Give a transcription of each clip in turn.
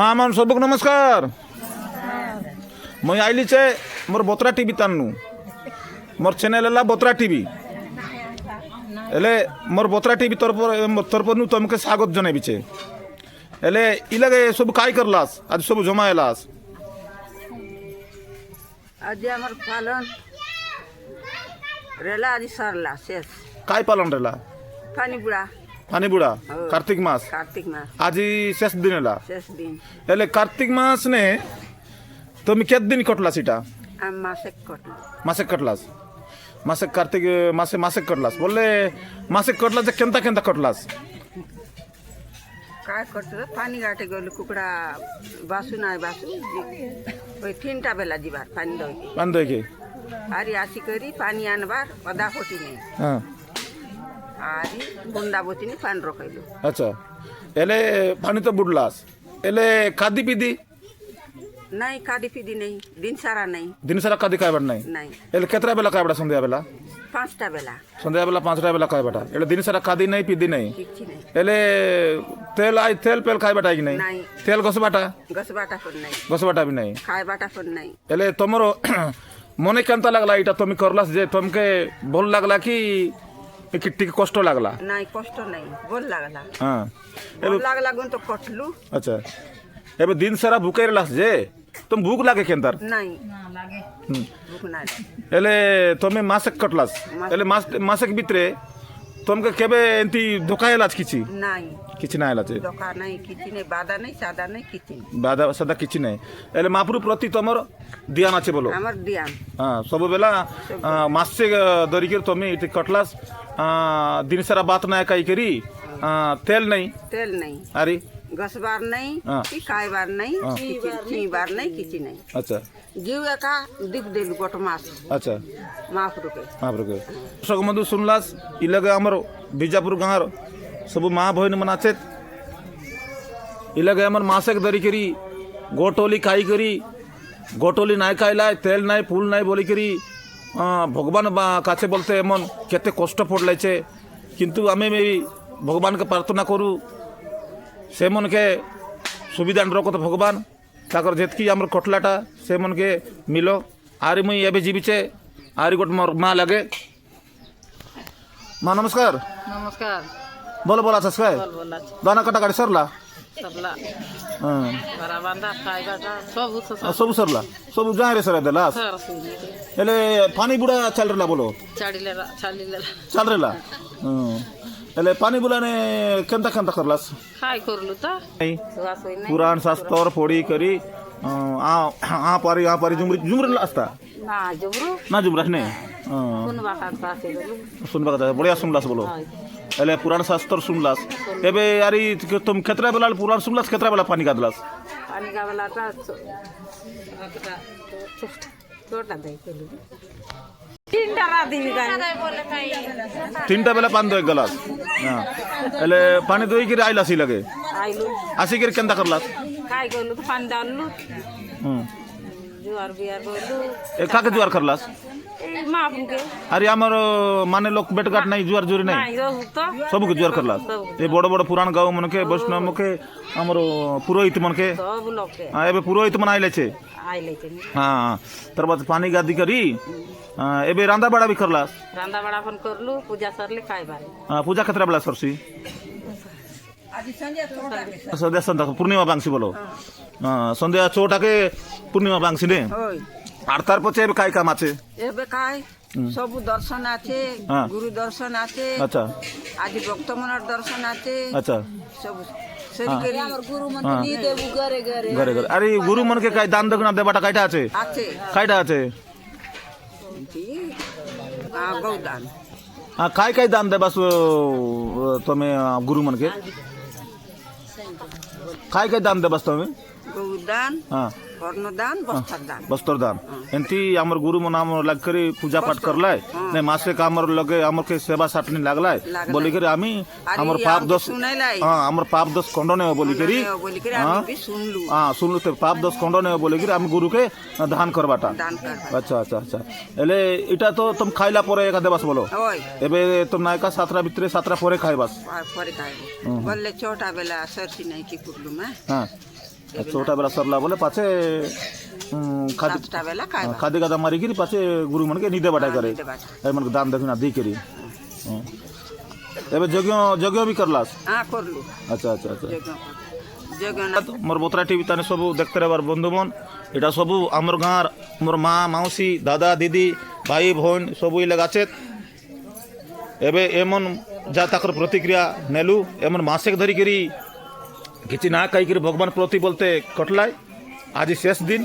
माँ मान सबक नमस्कार। मैं आईली चे मोर बोतरा टीवी तानु मोर चैनल है बोतरा टीवी एले मोर बोतरा टीवी तरफ तुमके स्वागत जनाबी चे एले इलागे सब काय करलास आज सब जमा एलास आज आमर पालन रेला आज सरला शेष काय पालन रेला पानी बुड़ा कार्तिक मास आज शेष दिन एला शेष दिन एले कार्तिक मास ने तुम केत दिन कटलास इटा मासेक कटलास मासेक कार्तिक मासेक कटलास बोले मासेक कटलास केंता केंता कटलास काय करतो पानी गाटे गलो कुकड़ा बासु ना बासु ओय तीनटा बेला जीबार पानी दई के आरी आसी करी पानी आनबार अदा कोटी नहीं हां आरी बुंदा बोती नहीं पानी रखैलो अच्छा एले पानी तो बुडलास एले खादी पीदी नहीं खादी पीदी नहीं दिन सारा खादी काय बड नहीं एले केतरा बेला काय बडा संध्या बेला पांचटा बेला संध्या बेला पांचटा बेला काय बटा एले दिन सारा खादी नहीं पीदी नहीं एले तेल आई तेल पेल काय बटा कि नहीं तेल गस बाटा भी नहीं खाय बाटा पण नहीं एले तमरो मने केंता लागला इटा तुम करलास जे तुमके भल लागला कि टिक कष्ट लागला नहीं कष्ट नहीं बोल लागला हां बोल लागला गुन तो कटलू अच्छा एबे दिन सारा भूखे रहलास जे तुम भूख लागे केंतर नहीं लागे भूख ना एले तुम मासक कटलास एले मासक भितरे तुमके केबे एंती धोका एलास किछि नहीं ना एलास धोका नहीं किछि नहीं बाधा नहीं सादा नहीं किछि बाधा सदा किछि नहीं एले महाप्रभु प्रति तमर ध्यान আছে बोलो हमर ध्यान हां सब बेला मासे दरी के तुम इति कटलास दिन सारा बात ना काई करी तेल नहीं अरे गसबार नहीं कि काय बार नहीं ची बार नहीं किछि नहीं अच्छा जीव का दिख देलु गोट मास अच्छा महाप्रभु के सगमधु सुनलास इलगे हमर बीजापुर गाँव सब माँ बहन मनाचेत इलगे हमर मासेक दरी करी गोटोली खाई करी गोटोली नाय खाइला तेल नाय फूल नाय बोली करी भगवान काছে बोलते एमन केते कष्ट पड़लाइছে किंतु आमे भगवान के प्रार्थना करू से मन के सुविधा रखत भगवान ताकर जेतकी आमर कटलाटा से मन के मिलो आरी मुई एबे जीविचे आरी गोट मोर माँ लगे माँ नमस्कार बोल बोला सस्काय दाना कटा गाड़ी सरला सब सरला सब जहाँ रे सर देला एले पानी बुड़ा चल रला बोलो चल रला एले पानी बुलाने केंता केंता करलास काय करलु त पुराण शास्त्र फोड़ी करी आ पारी जुमरी असता ना जुमरा नहीं सुनबा का बढ़िया सुनलास बोलो एले पुराण शास्त्र सुनलास एबे यारी तुम केतरा बेला पुराण सुनलास केतरा बेला पानी गादलास छोटा दे तीनटा बेला पानी दो एक गिलास हां एले पानी दोई के आइलास ही लगे आसी के केंता करलास काय गलु पानी डाललु जुआर बियार गलु एका के जुआर करलास मापन के अरे हमर माने लोग बेटगाट नहीं जुआर जुरी नहीं सब के जुआर करलास ए बड़ बड़ पुराण गाँव मन के वैष्णव के हमर पुरोहित मन के सब लोग के एबे पुरोहित मन आइले छे हाँ तरबाद पानी गादी करी एबे रांदा बड़ा भी करलास रांदा बड़ा पण करलु पूजा सरले काय बारे पूजा केतरा बेला सरसी संध्या पूर्णिमा बांगसी बोलो संध्या चोटा के पूर्णिमा बांगसी ने আর তার পছে काय काम আছে এবে काय सब दर्शन আছে गुरु दर्शन আছে अच्छा आज भक्त मनर दर्शन আছে अच्छा सब सरी करी हमर गुरु मन नी देबु घरे घरे अरे गुरु मन के काय दान दक्षिणा देबाटा कायटा আছে कायटा আছে गौदान काय दान देबास तुम्हें गुरु मन के काय दान देबास तुम्हें गौदान कर्णदान बस्तर दान एंती हमर गुरु मन हम लग करी पूजा पाठ करलाय ने मासे का हमर लगे हमर के सेवा साटनी लागलाय बोली करी आमी हमर पाप दोष हां हमर पाप दोष खंडन बोली करी आमी भी सुनलु सुनलु ते पाप दोष खंडन बोली करी आमी गुरु के दान करबाटा अच्छा अच्छा अच्छा एले इटा तो तुम खाइला परे एका देबास बोलो एबे तुम नायका सातरा भितरे सातरा परे खाइबास बोले छोटा बेला सरसी नहीं की कुटलु में हां ଛଅଟା ବେଲା ସରିଲା ବୋଲେ ପାଛେ ଖାଦ୍ୟ 7ଟା ବେଲା ଖାଇବା ଖାଦ୍ୟ ଗାଦା ମାରିକିରି ପାଛେ ଗୁରୁ ମାନକେ ନିଦେ ବାଟା করে ଏମାନଙ୍କୁ ଦାନ ଦକ୍ଷିଣା ଦେଇକରି ଏବେ ଯଜ୍ଞ ବି କରଲାସ୍ ହଁ করলু আচ্ছা আচ্ছা আচ্ছা যজ্ঞ মোর বোতরা টিভি তানে সবু দেখতে রহবার বন্ধুমন এটা সবু আমার গাঁর মোর মা মাউসী দাদা দিদি ভাই ভন সবু ইলে আছে এবে এমন যা তাকর প্রতিক্রিয়া নেলু এমন মাসেক ধরিকি কিছু না খাইকি ভগবান প্রতি বলতে কটলাই আজি শেষ দিন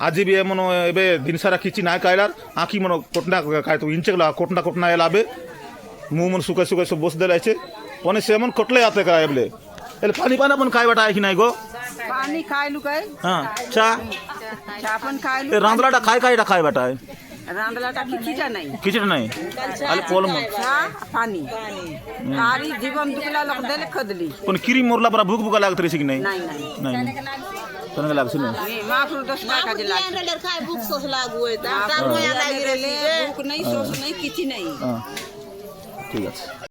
আজি বি এমন এবে দিন সারা কিছু না খাইলার আঁকি মন কোটনা খাইতো ইঞ্চে কোটনা কোটনা এলাবে মুহ মন শুকাই শুকাই সব বসে দেলাইছে পনে সে এমন কটলে আতে করা এবলে এলে পানি পানা পন খাইবাটা আইকি নাই গো পানি খাইলু গাই হ্যাঁ চা চা পন খাইলু এ রাঁধলাটা খাইটা খাইবাটা রাঁধলাটা কিছুটা নাই কিছুটা নাই আলে কলম চা পানি আরি জীবন দুকলা লোক দেলে খদলি কোন কিরি মোরলা পরা ভুক ভুকা লাগত রেছি কি নাই নাই নাই নাই তনে লাগছে না মাফুর 10 টাকা কাজে লাগে রেলের খাই বুক সোস লাগুয়ে তার বুক নাই সোস নাই কিছু নাই হ্যাঁ ঠিক আছে